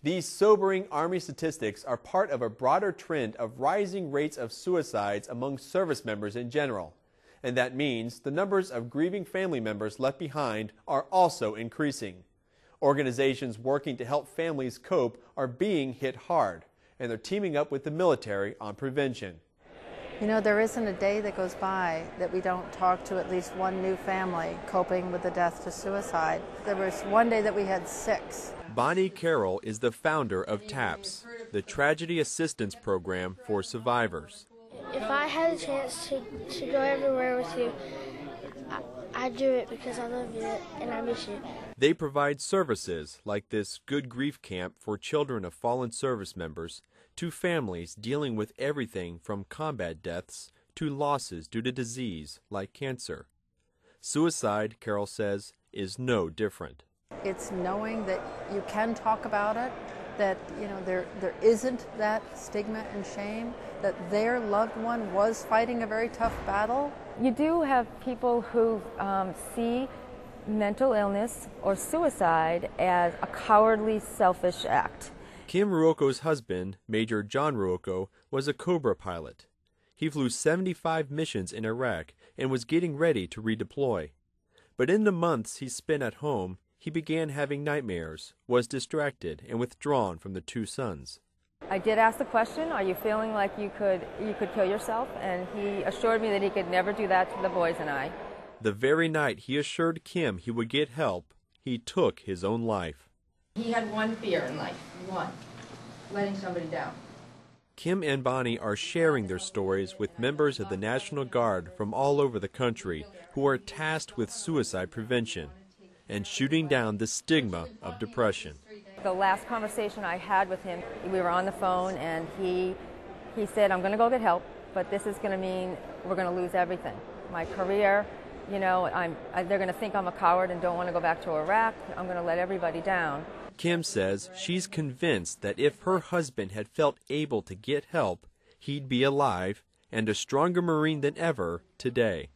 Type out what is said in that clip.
These sobering Army statistics are part of a broader trend of rising rates of suicides among service members in general. And that means the numbers of grieving family members left behind are also increasing. Organizations working to help families cope are being hit hard, and they're teaming up with the military on prevention. You know, there isn't a day that goes by that we don't talk to at least one new family coping with the death to suicide. There was one day that we had 6. Bonnie Carroll is the founder of TAPS, the Tragedy Assistance Program for survivors. If I had a chance to go everywhere with you, I'd do it because I love you and I miss you. They provide services like this Good Grief Camp for children of fallen service members to families dealing with everything from combat deaths to losses due to disease like cancer. Suicide, Carroll says, is no different. It's knowing that you can talk about it, that there isn't that stigma and shame, that their loved one was fighting a very tough battle. You do have people who see mental illness or suicide as a cowardly, selfish act. Kim Ruocco's husband, Major John Ruocco, was a Cobra pilot. He flew 75 missions in Iraq and was getting ready to redeploy. But in the months he spent at home, he began having nightmares, was distracted, and withdrawn from the 2 sons. I did ask the question, are you feeling like you could kill yourself? And he assured me that he could never do that to the boys and I. The very night he assured Kim he would get help, he took his own life. He had one fear in life, one, letting somebody down. Kim and Bonnie are sharing their stories with members of the National Guard from all over the country who are tasked with suicide prevention and shooting down the stigma of depression. The last conversation I had with him, we were on the phone and he said, I'm going to go get help, but this is going to mean we're going to lose everything. My career, they're going to think I'm a coward and don't want to go back to Iraq. I'm going to let everybody down. Kim says she's convinced that if her husband had felt able to get help, he'd be alive and a stronger Marine than ever today.